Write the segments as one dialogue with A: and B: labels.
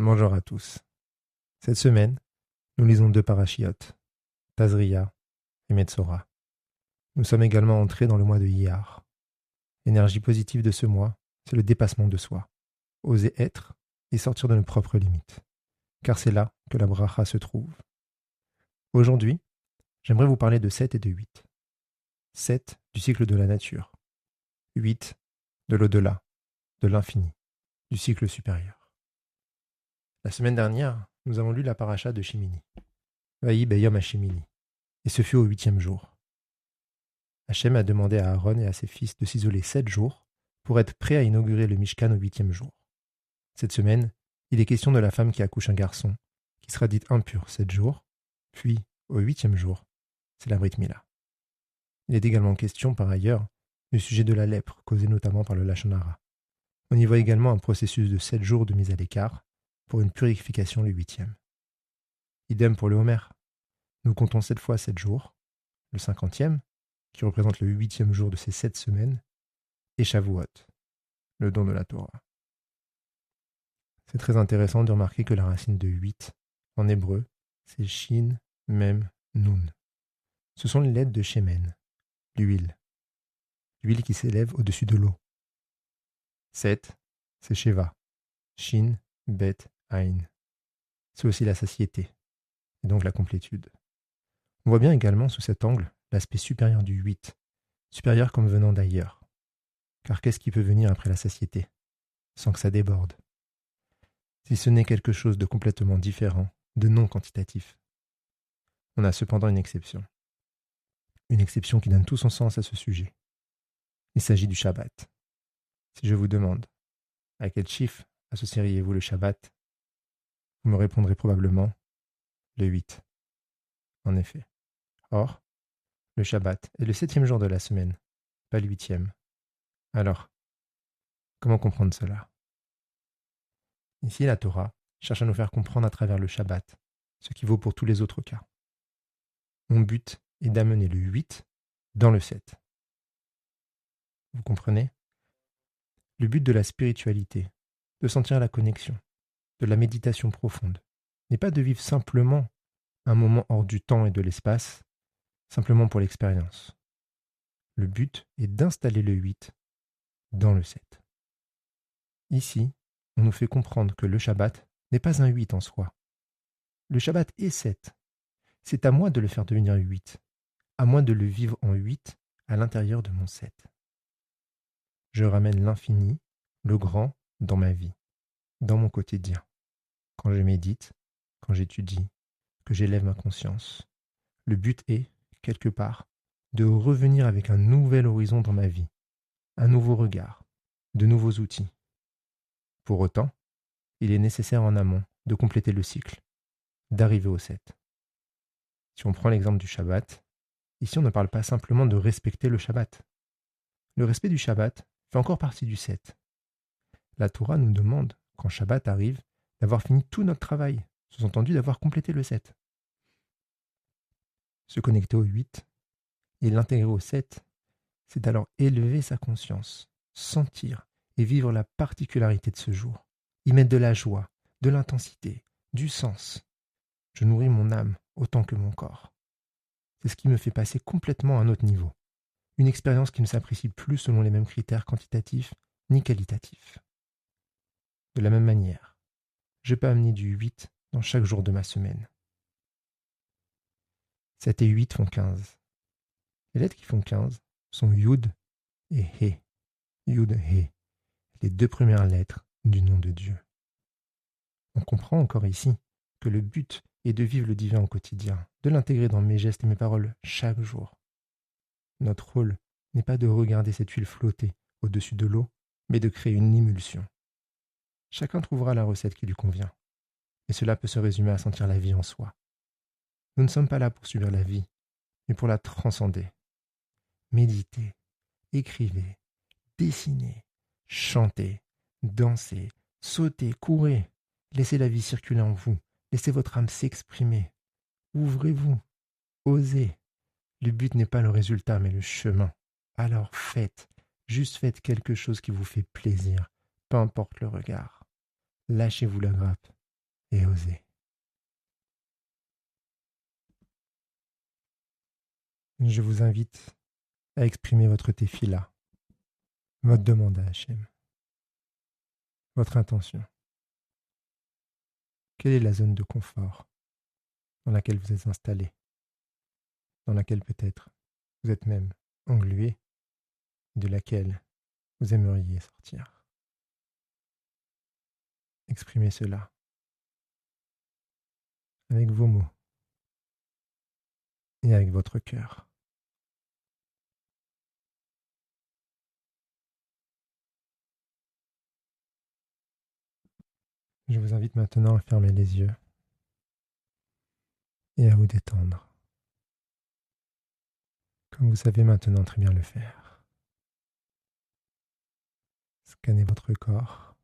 A: Bonjour à tous. Cette semaine, nous lisons deux parachiotes, Tazria et Metzora. Nous sommes également entrés dans le mois de Iyar. L'énergie positive de ce mois, c'est le dépassement de soi, oser être et sortir de nos propres limites, car c'est là que la bracha se trouve. Aujourd'hui, j'aimerais vous parler de 7 et de 8. 7 du cycle de la nature, 8 de l'au-delà, de l'infini, du cycle supérieur. La semaine dernière, nous avons lu la paracha de Shimini. Vaï Beyom Hashemini. Et ce fut au 8e jour. Hachem a demandé à Aaron et à ses fils de s'isoler 7 jours pour être prêts à inaugurer le Mishkan au 8e jour. Cette semaine, il est question de la femme qui accouche un garçon, qui sera dite impure 7 jours, puis, au 8e jour, c'est la Brit Mila. Il est également question, par ailleurs, du sujet de la lèpre, causée notamment par le Lachon Hara. On y voit également un processus de 7 jours de mise à l'écart pour une purification le 8e. Idem pour le Homer. Nous comptons 7 fois 7 jours, le 50e, qui représente le 8e jour de ces 7 semaines, et Shavuot, le don de la Torah. C'est très intéressant de remarquer que la racine de 8, en hébreu, c'est Shin, Mem, Nun. Ce sont les lettres de Shemen, l'huile qui s'élève au-dessus de l'eau. 7, c'est Sheva, Shin, Bet, Ain. C'est aussi la satiété, et donc la complétude. On voit bien également sous cet angle l'aspect supérieur du 8, supérieur comme venant d'ailleurs. Car qu'est-ce qui peut venir après la satiété, sans que ça déborde? Si ce n'est quelque chose de complètement différent, de non quantitatif. On a cependant une exception. Une exception qui donne tout son sens à ce sujet. Il s'agit du Shabbat. Si je vous demande, à quel chiffre associeriez-vous le Shabbat? Vous me répondrez probablement le 8. En effet. Or, le Shabbat est le 7e jour de la semaine, pas le 8e. Alors, comment comprendre cela? Ici, la Torah cherche à nous faire comprendre à travers le Shabbat, ce qui vaut pour tous les autres cas. Mon but est d'amener le 8 dans le 7. Vous comprenez? Le but de la spiritualité, de sentir la connexion, de la méditation profonde, n'est pas de vivre simplement un moment hors du temps et de l'espace, simplement pour l'expérience. Le but est d'installer le 8 dans le 7. Ici, on nous fait comprendre que le Shabbat n'est pas un 8 en soi. Le Shabbat est 7. C'est à moi de le faire devenir 8, à moi de le vivre en 8 à l'intérieur de mon 7. Je ramène l'infini, le grand, dans ma vie, dans mon quotidien. Quand je médite, quand j'étudie, que j'élève ma conscience. Le but est, quelque part, de revenir avec un nouvel horizon dans ma vie, un nouveau regard, de nouveaux outils. Pour autant, il est nécessaire en amont de compléter le cycle, d'arriver au 7. Si on prend l'exemple du Shabbat, ici on ne parle pas simplement de respecter le Shabbat. Le respect du Shabbat fait encore partie du 7. La Torah nous demande, quand Shabbat arrive, d'avoir fini tout notre travail, sous-entendu d'avoir complété le 7. Se connecter au 8 et l'intégrer au 7, c'est alors élever sa conscience, sentir et vivre la particularité de ce jour, y mettre de la joie, de l'intensité, du sens. Je nourris mon âme autant que mon corps. C'est ce qui me fait passer complètement à un autre niveau. Une expérience qui ne s'apprécie plus selon les mêmes critères quantitatifs ni qualitatifs. De la même manière, je peux amener du 8 dans chaque jour de ma semaine. 7 et 8 font 15. Les lettres qui font 15 sont Yud et He. Yud, He, les deux premières lettres du nom de Dieu. On comprend encore ici que le but est de vivre le divin au quotidien, de l'intégrer dans mes gestes et mes paroles chaque jour. Notre rôle n'est pas de regarder cette huile flotter au-dessus de l'eau, mais de créer une émulsion. Chacun trouvera la recette qui lui convient, et cela peut se résumer à sentir la vie en soi. Nous ne sommes pas là pour subir la vie, mais pour la transcender. Méditez, écrivez, dessinez, chantez, dansez, sautez, courez. Laissez la vie circuler en vous. Laissez votre âme s'exprimer. Ouvrez-vous. Osez. Le but n'est pas le résultat, mais le chemin. Alors faites. Juste faites quelque chose qui vous fait plaisir. Peu importe le regard. Lâchez-vous la grappe et osez. Je vous invite à exprimer votre tefila, votre demande à Hachem, votre intention. Quelle est la zone de confort dans laquelle vous êtes installé, dans laquelle peut-être vous êtes même englué, de laquelle vous aimeriez sortir? Exprimez cela avec vos mots et avec votre cœur. Je vous invite maintenant à fermer les yeux et à vous détendre, comme vous savez maintenant très bien le faire. Scannez votre corps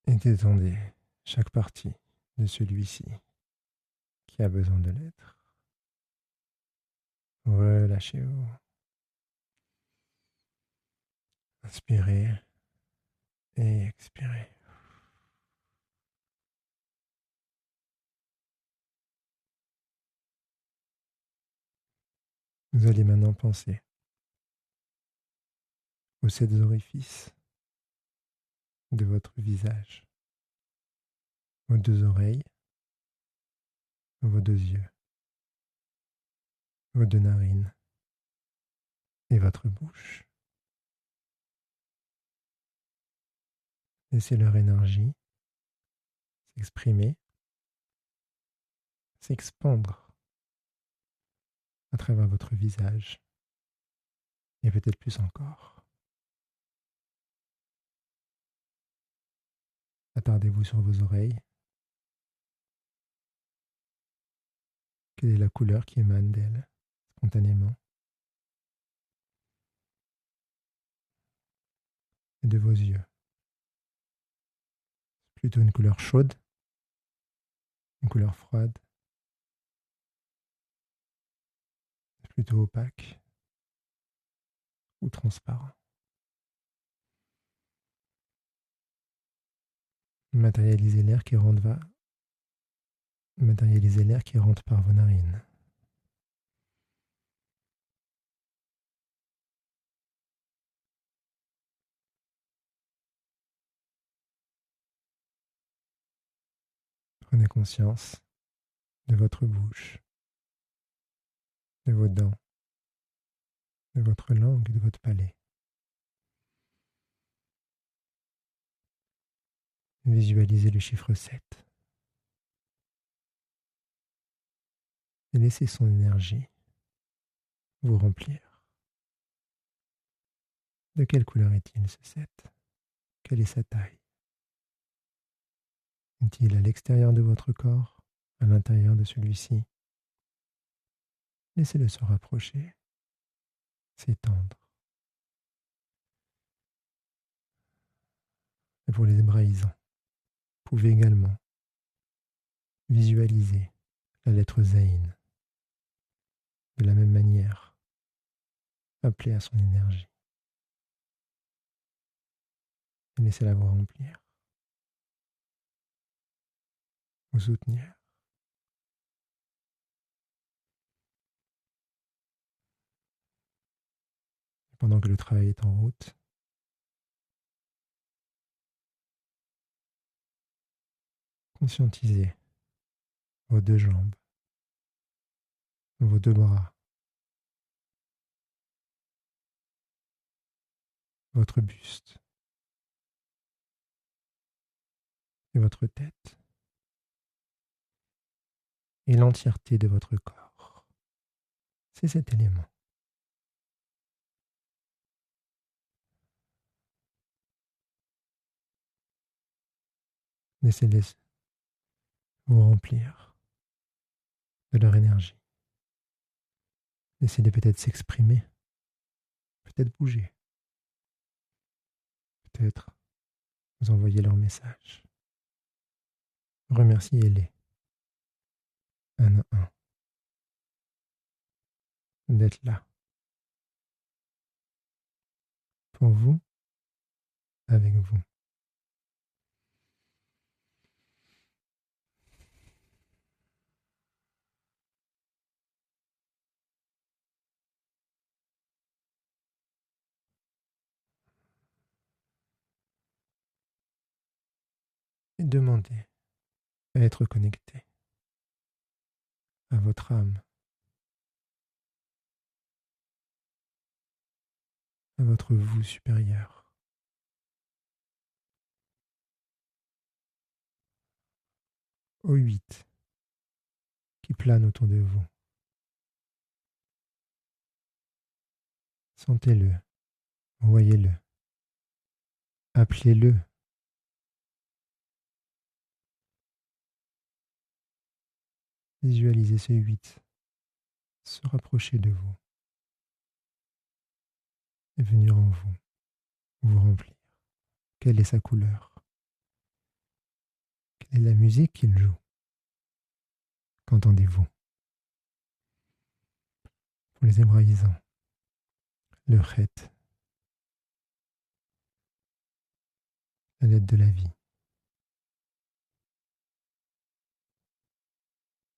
A: et détendez chaque partie de celui-ci qui a besoin de l'être. Relâchez-vous. Inspirez et expirez. Vous allez maintenant penser aux 7 orifices de votre visage, vos 2 oreilles, vos 2 yeux, vos 2 narines et votre bouche. Laissez leur énergie s'exprimer, s'expandre à travers votre visage et peut-être plus encore. Attardez-vous sur vos oreilles. Quelle est la couleur qui émane d'elles spontanément? Et de vos yeux. Plutôt une couleur chaude, une couleur froide, plutôt opaque ou transparent. Matérialisez l'air qui rentre par vos narines. Prenez conscience de votre bouche, de vos dents, de votre langue et de votre palais. Visualisez le chiffre 7 et laissez son énergie vous remplir. De quelle couleur est-il ce 7? Quelle est sa taille? Est-il à l'extérieur de votre corps, à l'intérieur de celui-ci? Laissez-le se rapprocher, s'étendre. Et pour les hébraïsants, vous pouvez également visualiser la lettre Zayn de la même manière, appelée à son énergie. Et laissez-la vous remplir, vous soutenir. Et pendant que le travail est en route, conscientisez vos 2 jambes, vos 2 bras, votre buste et votre tête et l'entièreté de votre corps. C'est cet élément. Laissez-les vous remplir de leur énergie. Laissez-les peut-être s'exprimer, peut-être bouger, peut-être vous envoyer leur message. Remerciez-les, un à un, d'être là, pour vous avec vous. Et demandez à être connecté à votre âme, à votre vous supérieur, au 8 qui plane autour de vous. Sentez-le, voyez-le, appelez-le. Visualisez ce 8 se rapprocher de vous et venir en vous, vous remplir. Quelle est sa couleur? Quelle est la musique qu'il joue? Qu'entendez-vous? Pour les hébraïsants, le chet, la lettre de la vie.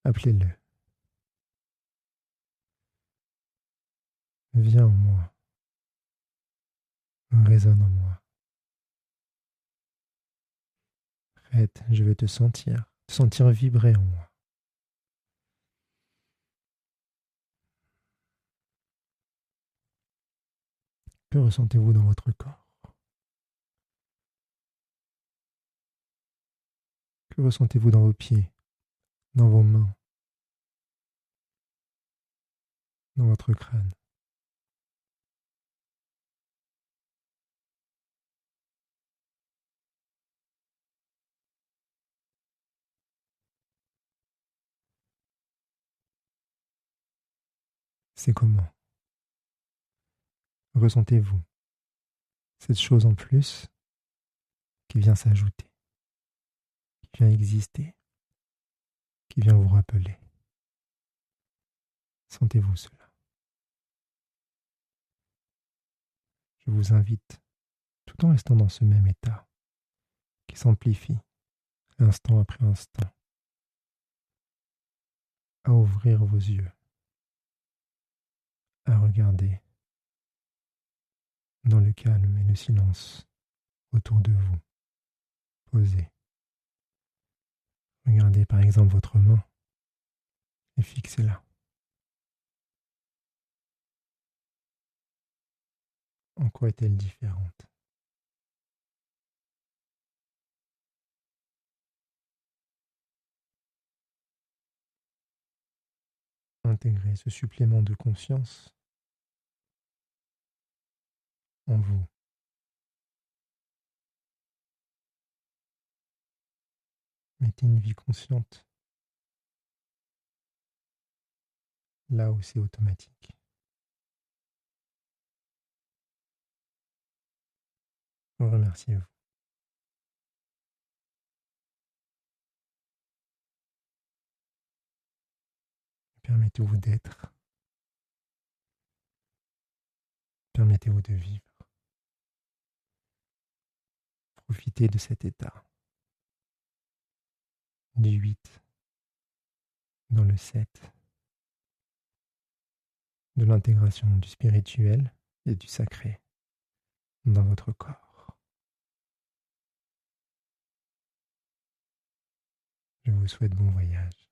A: Appelez-le. Viens en moi, résonne en moi. Chet, je veux te sentir vibrer en moi. Que ressentez-vous dans votre corps? Que ressentez-vous dans vos pieds, dans vos mains, dans votre crâne? C'est comment? Ressentez-vous cette chose en plus qui vient s'ajouter, qui vient exister, qui vient vous rappeler? Sentez-vous cela? Je vous invite, tout en restant dans ce même état, qui s'amplifie instant après instant, à ouvrir vos yeux, à regarder dans le calme et le silence autour de vous, posé. Regardez par exemple votre main et fixez-la. En quoi est-elle différente? Intégrez ce supplément de conscience en vous. Mettez une vie consciente là où c'est automatique. Remerciez-vous. Permettez-vous d'être. Permettez-vous de vivre. Profitez de cet état. Du 8 dans le 7. De l'intégration du spirituel et du sacré dans votre corps. Je vous souhaite bon voyage.